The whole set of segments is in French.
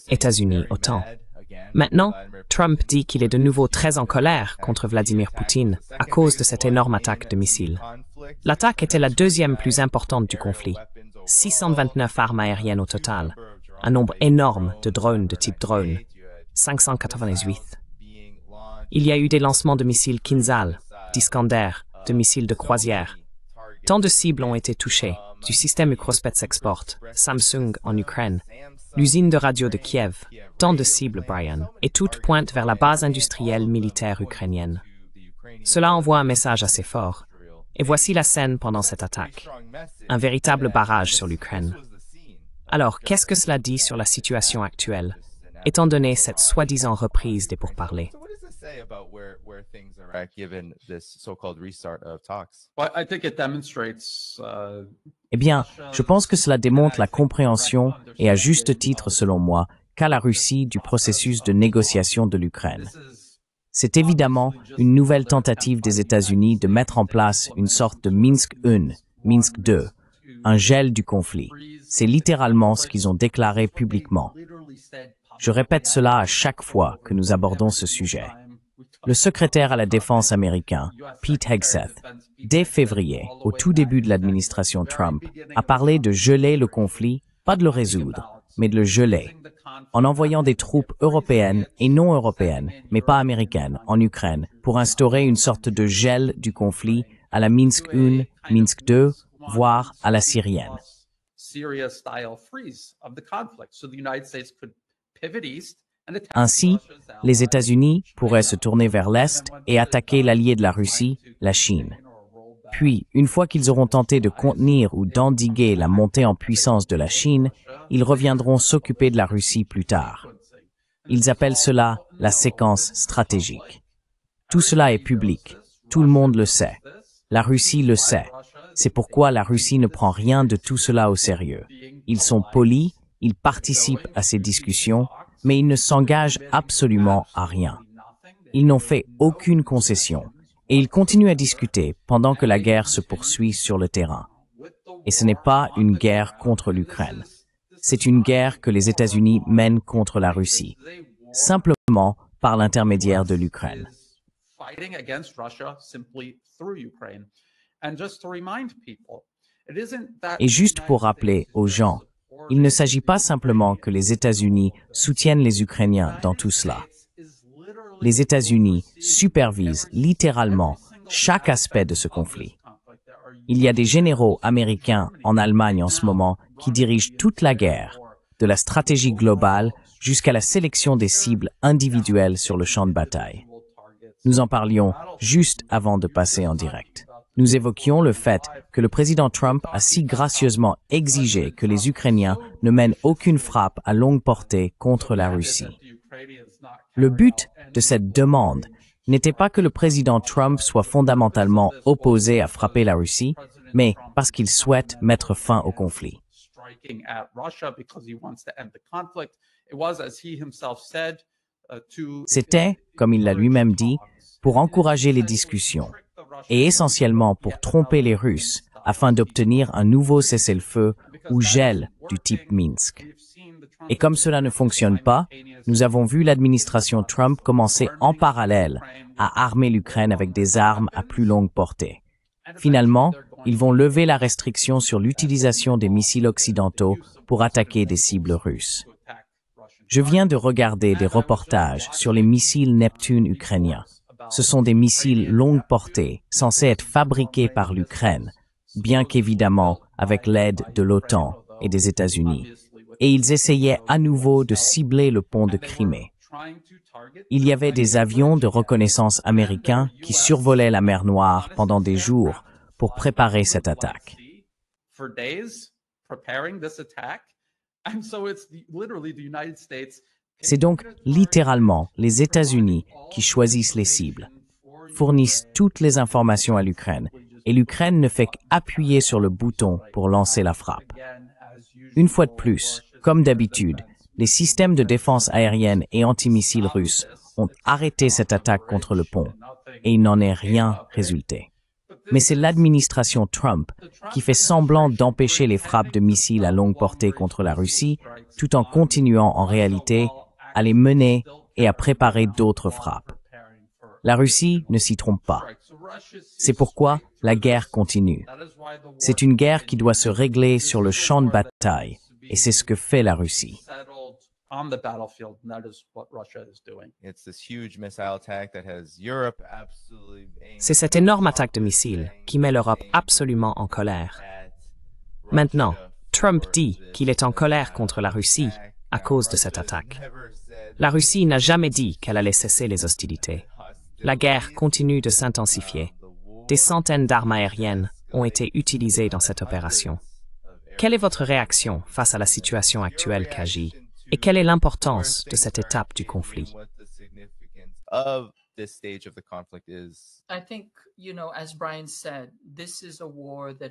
États-Unis, OTAN. Maintenant, Trump dit qu'il est de nouveau très en colère contre Vladimir Poutine à cause de cette énorme attaque de missiles. L'attaque était la deuxième plus importante du conflit. 629 armes aériennes au total, un nombre énorme de drones de type drone, 598. Il y a eu des lancements de missiles Kinzhal, d'Iskander, de missiles de croisière. Tant de cibles ont été touchées, du système Ukrospets Export, Samsung en Ukraine, l'usine de radio de Kiev, tant de cibles, Brian, et toutes pointent vers la base industrielle militaire ukrainienne. Cela envoie un message assez fort. Et voici la scène pendant cette attaque. Un véritable barrage sur l'Ukraine. Alors, qu'est-ce que cela dit sur la situation actuelle, étant donné cette soi-disant reprise des pourparlers? Eh bien, je pense que cela démontre la compréhension, et à juste titre selon moi, qu'a la Russie du processus de négociation de l'Ukraine. C'est évidemment une nouvelle tentative des États-Unis de mettre en place une sorte de Minsk I, Minsk II, un gel du conflit. C'est littéralement ce qu'ils ont déclaré publiquement. Je répète cela à chaque fois que nous abordons ce sujet. Le secrétaire à la Défense américain, Pete Hegseth, dès février, au tout début de l'administration Trump, a parlé de geler le conflit, pas de le résoudre, mais de le geler, en envoyant des troupes européennes et non européennes, mais pas américaines, en Ukraine, pour instaurer une sorte de gel du conflit à la Minsk I, Minsk II, voire à la syrienne. Ainsi, les États-Unis pourraient se tourner vers l'Est et attaquer l'allié de la Russie, la Chine. Puis, une fois qu'ils auront tenté de contenir ou d'endiguer la montée en puissance de la Chine, ils reviendront s'occuper de la Russie plus tard. Ils appellent cela la séquence stratégique. Tout cela est public, tout le monde le sait. La Russie le sait. C'est pourquoi la Russie ne prend rien de tout cela au sérieux. Ils sont polis, ils participent à ces discussions, mais ils ne s'engagent absolument à rien. Ils n'ont fait aucune concession, et ils continuent à discuter pendant que la guerre se poursuit sur le terrain. Et ce n'est pas une guerre contre l'Ukraine. C'est une guerre que les États-Unis mènent contre la Russie, simplement par l'intermédiaire de l'Ukraine. Et juste pour rappeler aux gens, il ne s'agit pas simplement que les États-Unis soutiennent les Ukrainiens dans tout cela. Les États-Unis supervisent littéralement chaque aspect de ce conflit. Il y a des généraux américains en Allemagne en ce moment qui dirigent toute la guerre, de la stratégie globale jusqu'à la sélection des cibles individuelles sur le champ de bataille. Nous en parlions juste avant de passer en direct. Nous évoquions le fait que le président Trump a si gracieusement exigé que les Ukrainiens ne mènent aucune frappe à longue portée contre la Russie. Le but de cette demande n'était pas que le président Trump soit fondamentalement opposé à frapper la Russie, mais parce qu'il souhaite mettre fin au conflit. C'était, comme il l'a lui-même dit, pour encourager les discussions, et essentiellement pour tromper les Russes afin d'obtenir un nouveau cessez-le-feu ou gel du type Minsk. Et comme cela ne fonctionne pas, nous avons vu l'administration Trump commencer en parallèle à armer l'Ukraine avec des armes à plus longue portée. Finalement, ils vont lever la restriction sur l'utilisation des missiles occidentaux pour attaquer des cibles russes. Je viens de regarder des reportages sur les missiles Neptune ukrainiens. Ce sont des missiles longue portée, censés être fabriqués par l'Ukraine, bien qu'évidemment avec l'aide de l'OTAN et des États-Unis. Et ils essayaient à nouveau de cibler le pont de Crimée. Il y avait des avions de reconnaissance américains qui survolaient la mer Noire pendant des jours pour préparer cette attaque. C'est donc littéralement les États-Unis qui choisissent les cibles, fournissent toutes les informations à l'Ukraine, et l'Ukraine ne fait qu'appuyer sur le bouton pour lancer la frappe. Une fois de plus, comme d'habitude, les systèmes de défense aérienne et antimissiles russes ont arrêté cette attaque contre le pont, et il n'en est rien résulté. mais c'est l'administration Trump qui fait semblant d'empêcher les frappes de missiles à longue portée contre la Russie, tout en continuant en réalité à les mener et à préparer d'autres frappes. La Russie ne s'y trompe pas. C'est pourquoi la guerre continue. C'est une guerre qui doit se régler sur le champ de bataille, et c'est ce que fait la Russie. C'est cette énorme attaque de missiles qui met l'Europe absolument en colère. Maintenant, Trump dit qu'il est en colère contre la Russie à cause de cette attaque. La Russie n'a jamais dit qu'elle allait cesser les hostilités. La guerre continue de s'intensifier. Des centaines d'armes aériennes ont été utilisées dans cette opération. Quelle est votre réaction face à la situation actuelle qu'agit et quelle est l'importance de cette étape du conflit?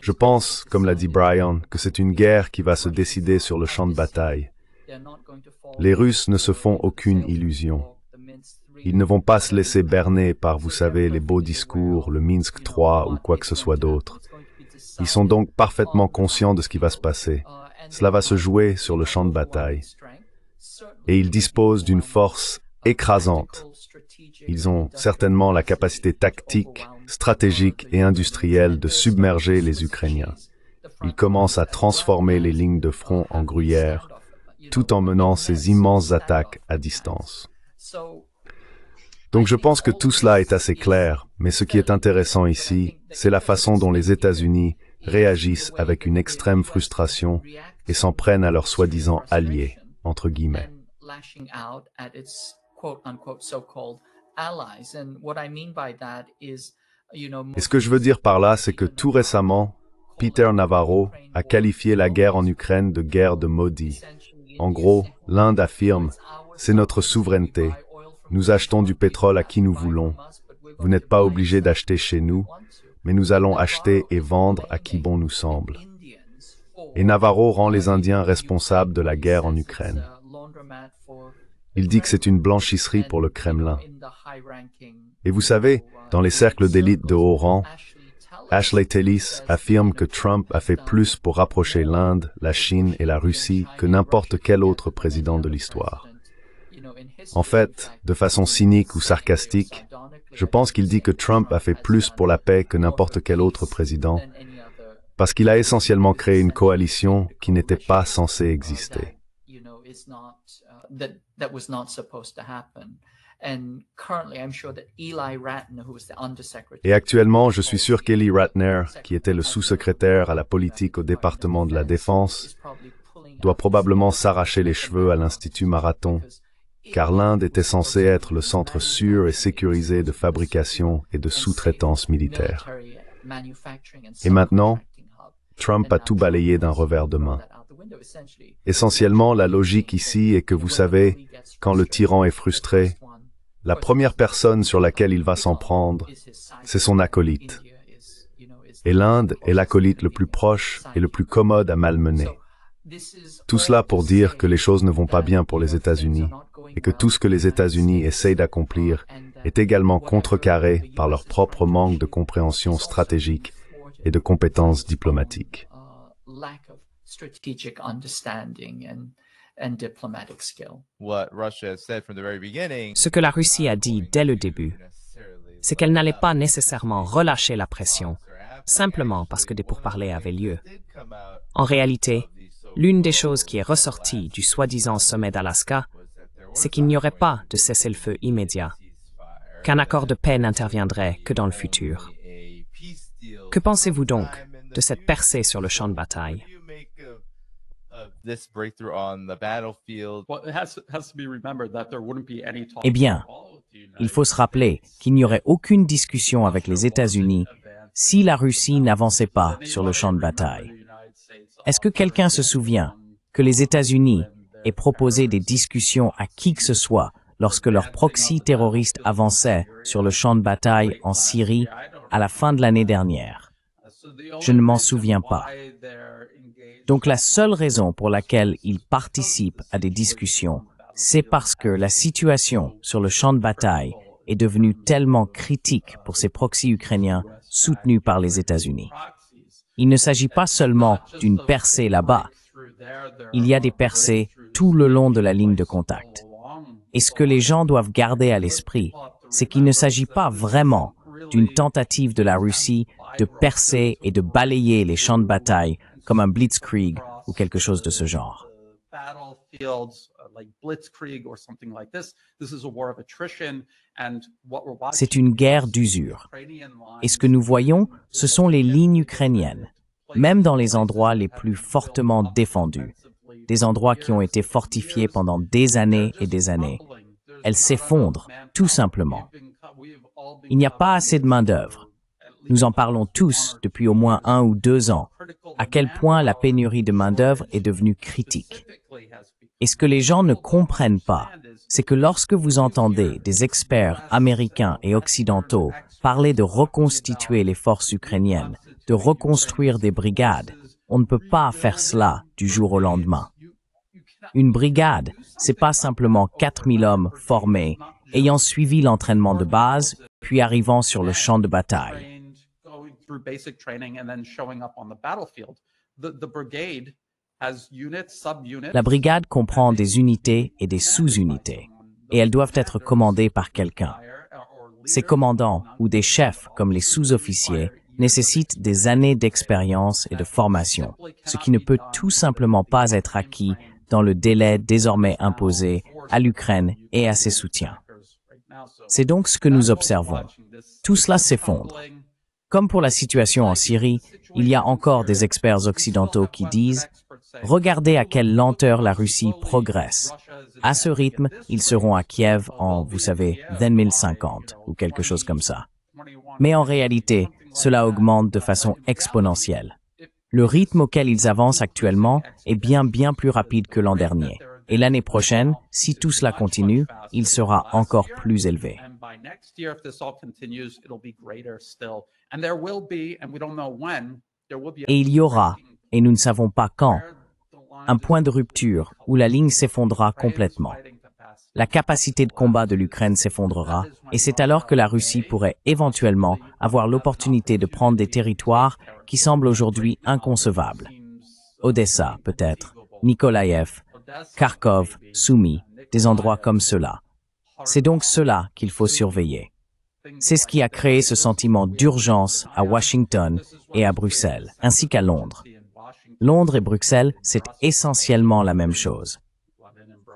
Je pense, comme l'a dit Brian, que c'est une guerre qui va se décider sur le champ de bataille. Les Russes ne se font aucune illusion. Ils ne vont pas se laisser berner par, vous savez, les beaux discours, le Minsk III ou quoi que ce soit d'autre. Ils sont donc parfaitement conscients de ce qui va se passer. Cela va se jouer sur le champ de bataille. Et ils disposent d'une force écrasante. Ils ont certainement la capacité tactique, stratégique et industrielle de submerger les Ukrainiens. Ils commencent à transformer les lignes de front en gruyère, tout en menant ces immenses attaques à distance. Donc je pense que tout cela est assez clair, mais ce qui est intéressant ici, c'est la façon dont les États-Unis réagissent avec une extrême frustration et s'en prennent à leurs soi-disant alliés, entre guillemets. Et ce que je veux dire par là, c'est que tout récemment, Peter Navarro a qualifié la guerre en Ukraine de guerre de maudits. En gros, l'Inde affirme « c'est notre souveraineté, nous achetons du pétrole à qui nous voulons, vous n'êtes pas obligés d'acheter chez nous, mais nous allons acheter et vendre à qui bon nous semble. » Et Navarro rend les Indiens responsables de la guerre en Ukraine. Il dit que c'est une blanchisserie pour le Kremlin. Et vous savez, dans les cercles d'élite de haut rang, Ashley Tellis affirme que Trump a fait plus pour rapprocher l'Inde, la Chine et la Russie que n'importe quel autre président de l'histoire. En fait, de façon cynique ou sarcastique, je pense qu'il dit que Trump a fait plus pour la paix que n'importe quel autre président, parce qu'il a essentiellement créé une coalition qui n'était pas censée exister. Et actuellement, je suis sûr qu'Eli Ratner, qui était le sous-secrétaire à la politique au département de la Défense, doit probablement s'arracher les cheveux à l'Institut Marathon, car l'Inde était censée être le centre sûr et sécurisé de fabrication et de sous-traitance militaire. Et maintenant, Trump a tout balayé d'un revers de main. Essentiellement, la logique ici est que, vous savez, quand le tyran est frustré, la première personne sur laquelle il va s'en prendre, c'est son acolyte. Et l'Inde est l'acolyte le plus proche et le plus commode à malmener. Tout cela pour dire que les choses ne vont pas bien pour les États-Unis et que tout ce que les États-Unis essayent d'accomplir est également contrecarré par leur propre manque de compréhension stratégique et de compétences diplomatiques. Ce que la Russie a dit dès le début, c'est qu'elle n'allait pas nécessairement relâcher la pression, simplement parce que des pourparlers avaient lieu. En réalité, l'une des choses qui est ressortie du soi-disant sommet d'Alaska, c'est qu'il n'y aurait pas de cessez-le-feu immédiat, qu'un accord de paix n'interviendrait que dans le futur. Que pensez-vous donc de cette percée sur le champ de bataille? Eh bien, il faut se rappeler qu'il n'y aurait aucune discussion avec les États-Unis si la Russie n'avançait pas sur le champ de bataille. Est-ce que quelqu'un se souvient que les États-Unis aient proposé des discussions à qui que ce soit lorsque leurs proxys terroristes avançaient sur le champ de bataille en Syrie à la fin de l'année dernière? Je ne m'en souviens pas. Donc la seule raison pour laquelle ils participent à des discussions, c'est parce que la situation sur le champ de bataille est devenue tellement critique pour ces proxys ukrainiens soutenus par les États-Unis. Il ne s'agit pas seulement d'une percée là-bas. Il y a des percées tout le long de la ligne de contact. Et ce que les gens doivent garder à l'esprit, c'est qu'il ne s'agit pas vraiment d'une tentative de la Russie de percer et de balayer les champs de bataille comme un blitzkrieg ou quelque chose de ce genre. C'est une guerre d'usure. Et ce que nous voyons, ce sont les lignes ukrainiennes, même dans les endroits les plus fortement défendus, des endroits qui ont été fortifiés pendant des années et des années. Elles s'effondrent, tout simplement. Il n'y a pas assez de main-d'œuvre. Nous en parlons tous depuis au moins 1 ou 2 ans, à quel point la pénurie de main-d'œuvre est devenue critique. Et ce que les gens ne comprennent pas, c'est que lorsque vous entendez des experts américains et occidentaux parler de reconstituer les forces ukrainiennes, de reconstruire des brigades, on ne peut pas faire cela du jour au lendemain. Une brigade, c'est pas simplement 4000 hommes formés, ayant suivi l'entraînement de base, puis arrivant sur le champ de bataille. La brigade comprend des unités et des sous-unités, et elles doivent être commandées par quelqu'un. Ces commandants, ou des chefs comme les sous-officiers, nécessitent des années d'expérience et de formation, ce qui ne peut tout simplement pas être acquis dans le délai désormais imposé à l'Ukraine et à ses soutiens. C'est donc ce que nous observons. Tout cela s'effondre. Comme pour la situation en Syrie, il y a encore des experts occidentaux qui disent « Regardez à quelle lenteur la Russie progresse. À ce rythme, ils seront à Kiev en, vous savez, 2050 ou quelque chose comme ça. » Mais en réalité, cela augmente de façon exponentielle. Le rythme auquel ils avancent actuellement est bien plus rapide que l'an dernier. Et l'année prochaine, si tout cela continue, il sera encore plus élevé. Et il y aura, et nous ne savons pas quand, un point de rupture où la ligne s'effondrera complètement. La capacité de combat de l'Ukraine s'effondrera, et c'est alors que la Russie pourrait éventuellement avoir l'opportunité de prendre des territoires qui semblent aujourd'hui inconcevables. Odessa, peut-être, Nikolaïev, Kharkov, Soumy, des endroits comme cela. C'est donc cela qu'il faut surveiller. C'est ce qui a créé ce sentiment d'urgence à Washington et à Bruxelles, ainsi qu'à Londres. Londres et Bruxelles, c'est essentiellement la même chose.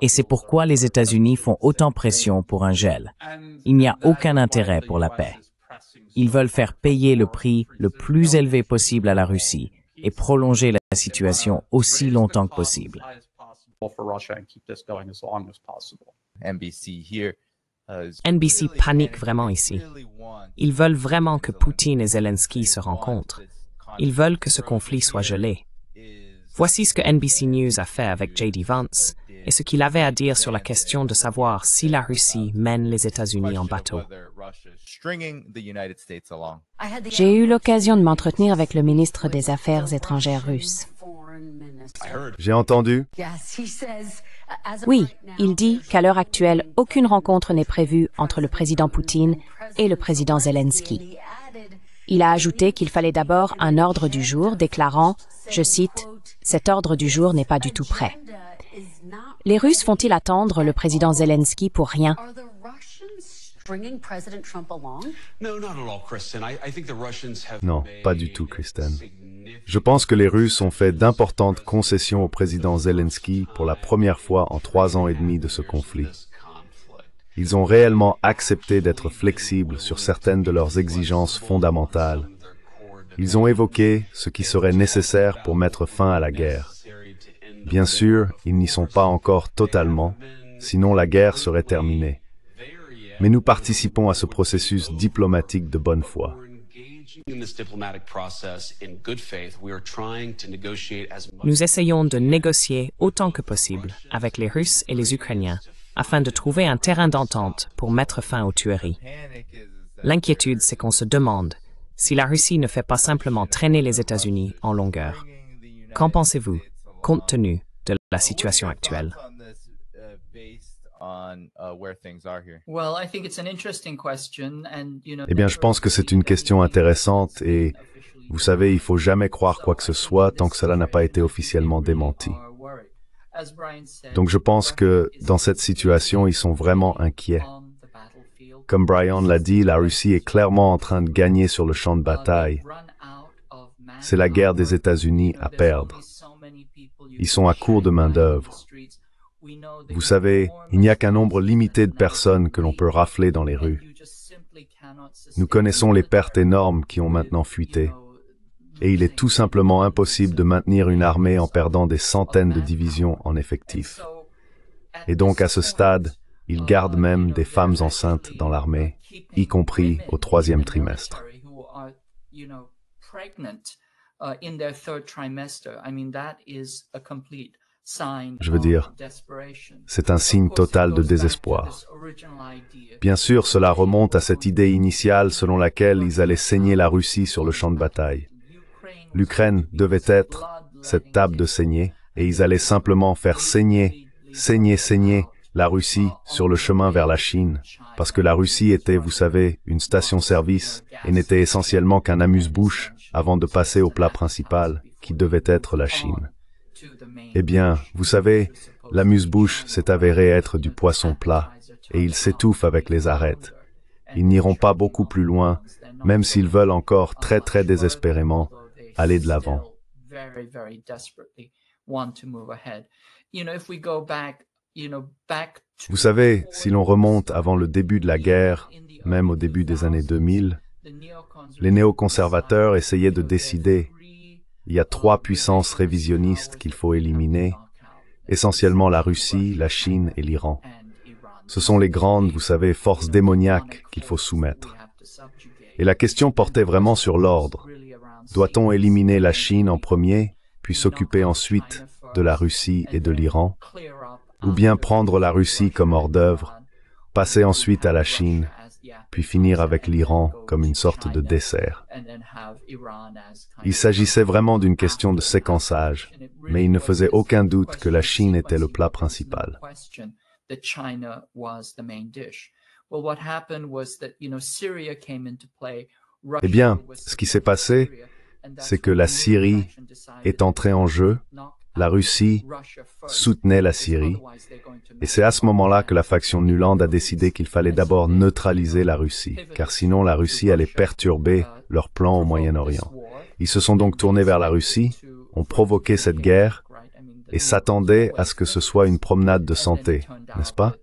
Et c'est pourquoi les États-Unis font autant pression pour un gel. Il n'y a aucun intérêt pour la paix. Ils veulent faire payer le prix le plus élevé possible à la Russie et prolonger la situation aussi longtemps que possible. NBC panique vraiment ici. Ils veulent vraiment que Poutine et Zelensky se rencontrent. Ils veulent que ce conflit soit gelé. Voici ce que NBC News a fait avec J.D. Vance et ce qu'il avait à dire sur la question de savoir si la Russie mène les États-Unis en bateau. J'ai eu l'occasion de m'entretenir avec le ministre des Affaires étrangères russe. J'ai entendu. Oui, il dit qu'à l'heure actuelle, aucune rencontre n'est prévue entre le président Poutine et le président Zelensky. Il a ajouté qu'il fallait d'abord un ordre du jour déclarant, je cite, « Cet ordre du jour n'est pas du tout prêt ». Les Russes font-ils attendre le président Zelensky pour rien? Non, pas du tout, Kristen. Je pense que les Russes ont fait d'importantes concessions au président Zelensky pour la première fois en 3 ans et demi de ce conflit. Ils ont réellement accepté d'être flexibles sur certaines de leurs exigences fondamentales. Ils ont évoqué ce qui serait nécessaire pour mettre fin à la guerre. Bien sûr, ils n'y sont pas encore totalement, sinon la guerre serait terminée. Mais nous participons à ce processus diplomatique de bonne foi. Nous essayons de négocier autant que possible avec les Russes et les Ukrainiens afin de trouver un terrain d'entente pour mettre fin aux tueries. L'inquiétude, c'est qu'on se demande si la Russie ne fait pas simplement traîner les États-Unis en longueur. Qu'en pensez-vous, compte tenu de la situation actuelle? Eh bien, je pense que c'est une question intéressante et, vous savez, il faut jamais croire quoi que ce soit tant que cela n'a pas été officiellement démenti. Donc je pense que, dans cette situation, ils sont vraiment inquiets. Comme Brian l'a dit, la Russie est clairement en train de gagner sur le champ de bataille. C'est la guerre des États-Unis à perdre. Ils sont à court de main-d'œuvre. Vous savez, il n'y a qu'un nombre limité de personnes que l'on peut rafler dans les rues. Nous connaissons les pertes énormes qui ont maintenant fuité. Et il est tout simplement impossible de maintenir une armée en perdant des centaines de divisions en effectif. Et donc, à ce stade, ils gardent même des femmes enceintes dans l'armée, y compris au 3e trimestre. Je veux dire, c'est un signe total de désespoir. Bien sûr, cela remonte à cette idée initiale selon laquelle ils allaient saigner la Russie sur le champ de bataille. L'Ukraine devait être cette table de saignée, et ils allaient simplement faire saigner la Russie sur le chemin vers la Chine, parce que la Russie était, vous savez, une station-service, et n'était essentiellement qu'un amuse-bouche avant de passer au plat principal, qui devait être la Chine. Eh bien, vous savez, l'amuse-bouche s'est avéré être du poisson plat, et ils s'étouffent avec les arêtes. Ils n'iront pas beaucoup plus loin, même s'ils veulent encore très très désespérément aller de l'avant. Vous savez, si l'on remonte avant le début de la guerre, même au début des années 2000, les néoconservateurs essayaient de décider. Il y a 3 puissances révisionnistes qu'il faut éliminer, essentiellement la Russie, la Chine et l'Iran. Ce sont les grandes, vous savez, forces démoniaques qu'il faut soumettre. Et la question portait vraiment sur l'ordre. Doit-on éliminer la Chine en premier, puis s'occuper ensuite de la Russie et de l'Iran, ou bien prendre la Russie comme hors-d'œuvre, passer ensuite à la Chine, puis finir avec l'Iran comme une sorte de dessert. Il s'agissait vraiment d'une question de séquençage, mais il ne faisait aucun doute que la Chine était le plat principal. Eh bien, ce qui s'est passé, c'est que la Syrie est entrée en jeu, la Russie soutenait la Syrie, et c'est à ce moment-là que la faction Nuland a décidé qu'il fallait d'abord neutraliser la Russie, car sinon la Russie allait perturber leurs plans au Moyen-Orient. Ils se sont donc tournés vers la Russie, ont provoqué cette guerre, et s'attendaient à ce que ce soit une promenade de santé, n'est-ce pas?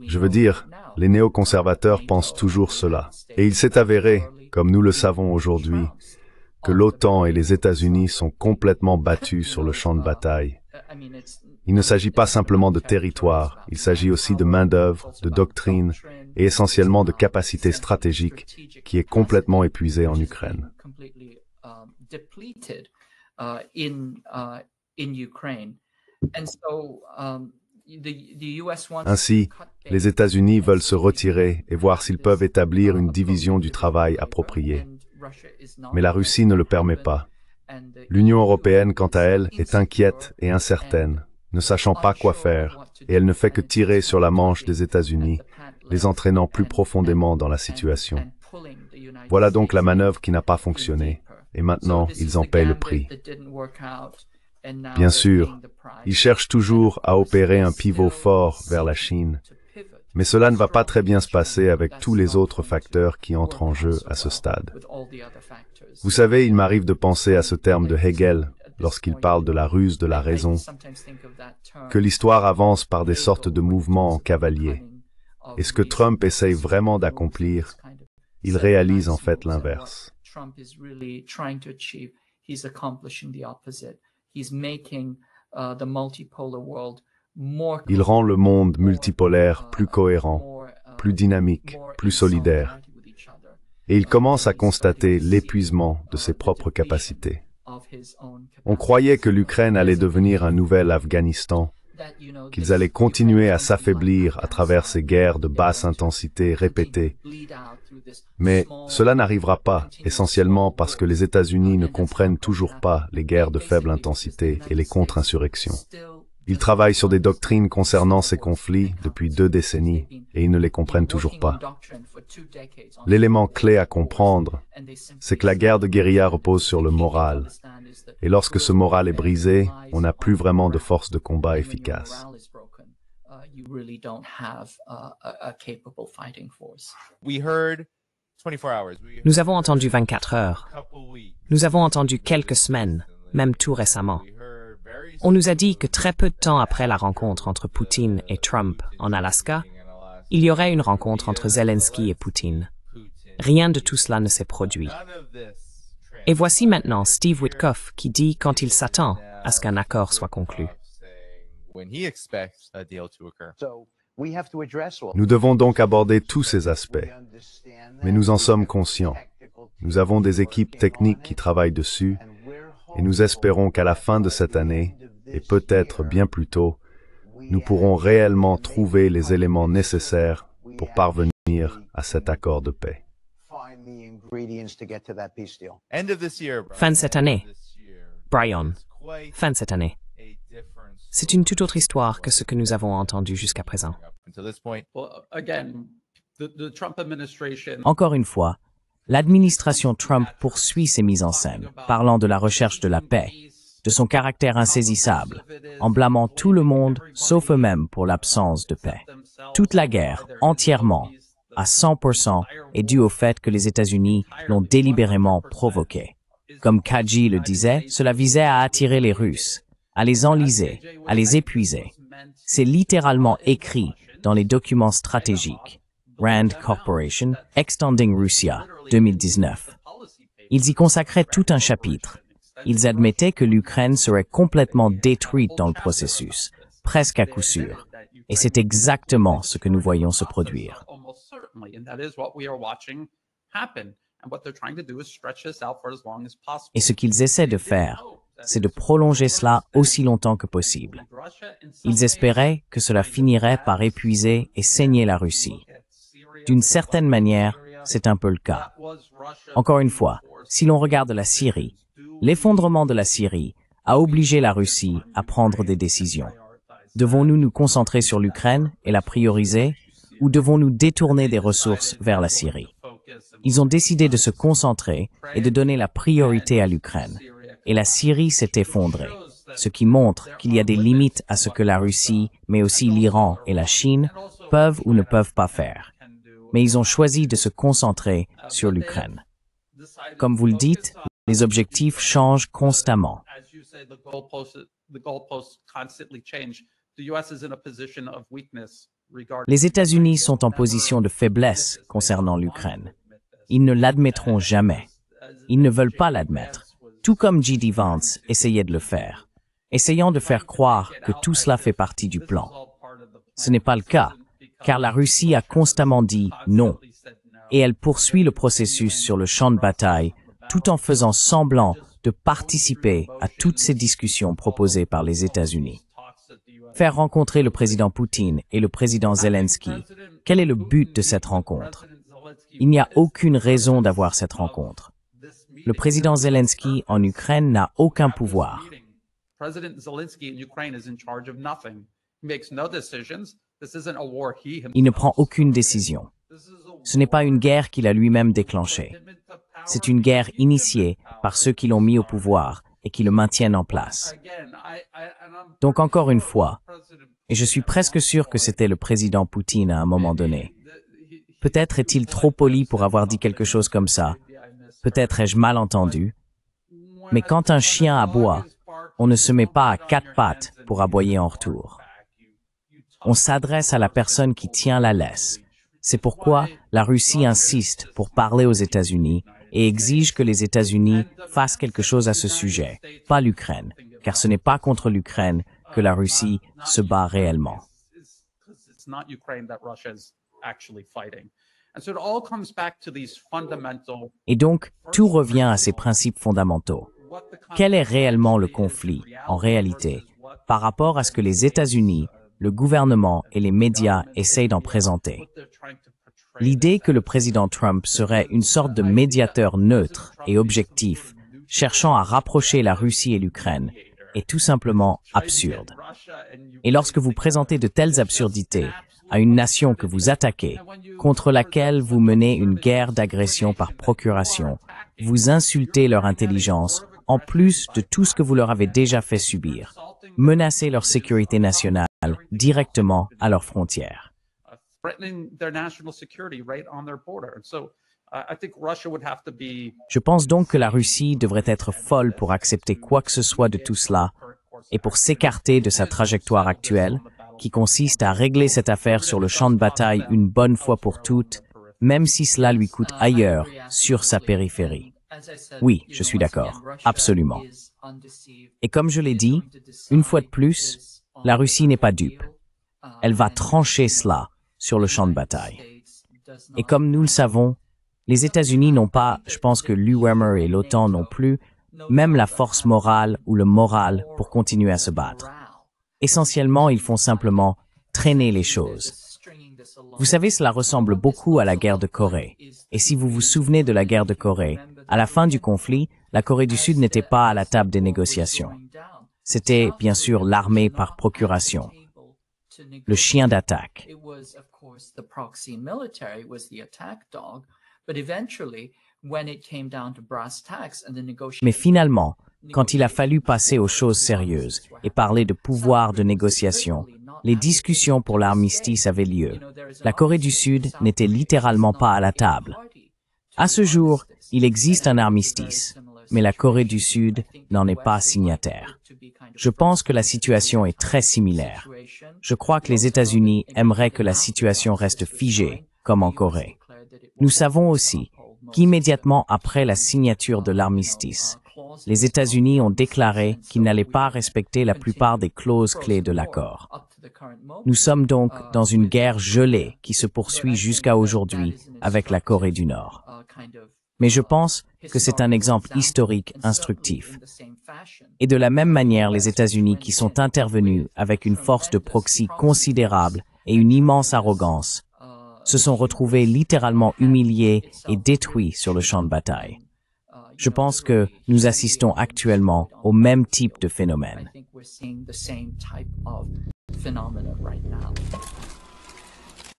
Je veux dire, les néoconservateurs pensent toujours cela. Et il s'est avéré, comme nous le savons aujourd'hui, que l'OTAN et les États-Unis sont complètement battus sur le champ de bataille. Il ne s'agit pas simplement de territoire, il s'agit aussi de main-d'œuvre, de doctrine et essentiellement de capacité stratégique qui est complètement épuisée en Ukraine. Ainsi, les États-Unis veulent se retirer et voir s'ils peuvent établir une division du travail appropriée. Mais la Russie ne le permet pas. L'Union européenne, quant à elle, est inquiète et incertaine, ne sachant pas quoi faire, et elle ne fait que tirer sur la manche des États-Unis, les entraînant plus profondément dans la situation. Voilà donc la manœuvre qui n'a pas fonctionné, et maintenant ils en paient le prix. Bien sûr, ils cherchent toujours à opérer un pivot fort vers la Chine, mais cela ne va pas très bien se passer avec tous les autres facteurs qui entrent en jeu à ce stade. Vous savez, il m'arrive de penser à ce terme de Hegel lorsqu'il parle de la ruse de la raison, que l'histoire avance par des sortes de mouvements en cavalier. Et ce que Trump essaye vraiment d'accomplir, il réalise en fait l'inverse. Il rend le monde multipolaire plus cohérent, plus dynamique, plus solidaire. Et il commence à constater l'épuisement de ses propres capacités. On croyait que l'Ukraine allait devenir un nouvel Afghanistan, qu'ils allaient continuer à s'affaiblir à travers ces guerres de basse intensité répétées. Mais cela n'arrivera pas, essentiellement parce que les États-Unis ne comprennent toujours pas les guerres de faible intensité et les contre-insurrections. Ils travaillent sur des doctrines concernant ces conflits depuis 2 décennies et ils ne les comprennent toujours pas. L'élément clé à comprendre, c'est que la guerre de guérilla repose sur le moral. Et lorsque ce moral est brisé, on n'a plus vraiment de force de combat efficace. Nous avons entendu 24 heures. Nous avons entendu quelques semaines, même tout récemment. On nous a dit que très peu de temps après la rencontre entre Poutine et Trump en Alaska, il y aurait une rencontre entre Zelensky et Poutine. Rien de tout cela ne s'est produit. Et voici maintenant Steve Witkoff qui dit quand il s'attend à ce qu'un accord soit conclu. Nous devons donc aborder tous ces aspects, mais nous en sommes conscients. Nous avons des équipes techniques qui travaillent dessus, et nous espérons qu'à la fin de cette année, et peut-être bien plus tôt, nous pourrons réellement trouver les éléments nécessaires pour parvenir à cet accord de paix. Fin de cette année. Brian, fin de cette année. C'est une toute autre histoire que ce que nous avons entendu jusqu'à présent. Encore une fois, l'administration Trump poursuit ses mises en scène, parlant de la recherche de la paix, de son caractère insaisissable, en blâmant tout le monde, sauf eux-mêmes, pour l'absence de paix. Toute la guerre, entièrement, à 100%, est due au fait que les États-Unis l'ont délibérément provoquée. Comme Kaji le disait, cela visait à attirer les Russes, à les enliser, à les épuiser. C'est littéralement écrit dans les documents stratégiques. Rand Corporation, Extending Russia, 2019. Ils y consacraient tout un chapitre. Ils admettaient que l'Ukraine serait complètement détruite dans le processus, presque à coup sûr. Et c'est exactement ce que nous voyons se produire. Et ce qu'ils essaient de faire, c'est de prolonger cela aussi longtemps que possible. Ils espéraient que cela finirait par épuiser et saigner la Russie. D'une certaine manière, c'est un peu le cas. Encore une fois, si l'on regarde la Syrie, l'effondrement de la Syrie a obligé la Russie à prendre des décisions. Devons-nous nous concentrer sur l'Ukraine et la prioriser, ou devons-nous détourner des ressources vers la Syrie? Ils ont décidé de se concentrer et de donner la priorité à l'Ukraine. Et la Syrie s'est effondrée, ce qui montre qu'il y a des limites à ce que la Russie, mais aussi l'Iran et la Chine, peuvent ou ne peuvent pas faire. Mais ils ont choisi de se concentrer sur l'Ukraine. Comme vous le dites, les objectifs changent constamment. Les États-Unis sont en position de faiblesse concernant l'Ukraine. Ils ne l'admettront jamais. Ils ne veulent pas l'admettre, tout comme J.D. Vance essayait de le faire, essayant de faire croire que tout cela fait partie du plan. Ce n'est pas le cas, car la Russie a constamment dit non, et elle poursuit le processus sur le champ de bataille tout en faisant semblant de participer à toutes ces discussions proposées par les États-Unis. Faire rencontrer le président Poutine et le président Zelensky, quel est le but de cette rencontre? Il n'y a aucune raison d'avoir cette rencontre. Le président Zelensky en Ukraine n'a aucun pouvoir. Il ne prend aucune décision. Ce n'est pas une guerre qu'il a lui-même déclenchée. C'est une guerre initiée par ceux qui l'ont mis au pouvoir et qui le maintiennent en place. Donc encore une fois, et je suis presque sûr que c'était le président Poutine à un moment donné, peut-être est-il trop poli pour avoir dit quelque chose comme ça, peut-être ai-je mal entendu, mais quand un chien aboie, on ne se met pas à 4 pattes pour aboyer en retour. On s'adresse à la personne qui tient la laisse. C'est pourquoi la Russie insiste pour parler aux États-Unis et exige que les États-Unis fassent quelque chose à ce sujet, pas l'Ukraine, car ce n'est pas contre l'Ukraine que la Russie se bat réellement. Et donc, tout revient à ces principes fondamentaux. Quel est réellement le conflit, en réalité, par rapport à ce que les États-Unis, le gouvernement et les médias essayent d'en présenter? L'idée que le président Trump serait une sorte de médiateur neutre et objectif, cherchant à rapprocher la Russie et l'Ukraine, est tout simplement absurde. Et lorsque vous présentez de telles absurdités à une nation que vous attaquez, contre laquelle vous menez une guerre d'agression par procuration, vous insultez leur intelligence, en plus de tout ce que vous leur avez déjà fait subir, menacez leur sécurité nationale directement à leurs frontières. Je pense donc que la Russie devrait être folle pour accepter quoi que ce soit de tout cela et pour s'écarter de sa trajectoire actuelle, qui consiste à régler cette affaire sur le champ de bataille une bonne fois pour toutes, même si cela lui coûte ailleurs, sur sa périphérie. Oui, je suis d'accord, absolument. Et comme je l'ai dit, une fois de plus, la Russie n'est pas dupe. Elle va trancher cela sur le champ de bataille. Et comme nous le savons, les États-Unis n'ont pas, je pense que l'UMR et l'OTAN non plus, même la force morale ou le moral pour continuer à se battre. Essentiellement, ils font simplement traîner les choses. Vous savez, cela ressemble beaucoup à la guerre de Corée. Et si vous vous souvenez de la guerre de Corée, à la fin du conflit, la Corée du Sud n'était pas à la table des négociations. C'était, bien sûr, l'armée par procuration, le chien d'attaque. Mais finalement, quand il a fallu passer aux choses sérieuses et parler de pouvoir de négociation, les discussions pour l'armistice avaient lieu. La Corée du Sud n'était littéralement pas à la table. À ce jour, il existe un armistice, mais la Corée du Sud n'en est pas signataire. Je pense que la situation est très similaire. Je crois que les États-Unis aimeraient que la situation reste figée, comme en Corée. Nous savons aussi qu'immédiatement après la signature de l'armistice, les États-Unis ont déclaré qu'ils n'allaient pas respecter la plupart des clauses clés de l'accord. Nous sommes donc dans une guerre gelée qui se poursuit jusqu'à aujourd'hui avec la Corée du Nord. Mais je pense que c'est un exemple historique instructif. Et de la même manière, les États-Unis qui sont intervenus avec une force de proxy considérable et une immense arrogance, se sont retrouvés littéralement humiliés et détruits sur le champ de bataille. Je pense que nous assistons actuellement au même type de phénomène.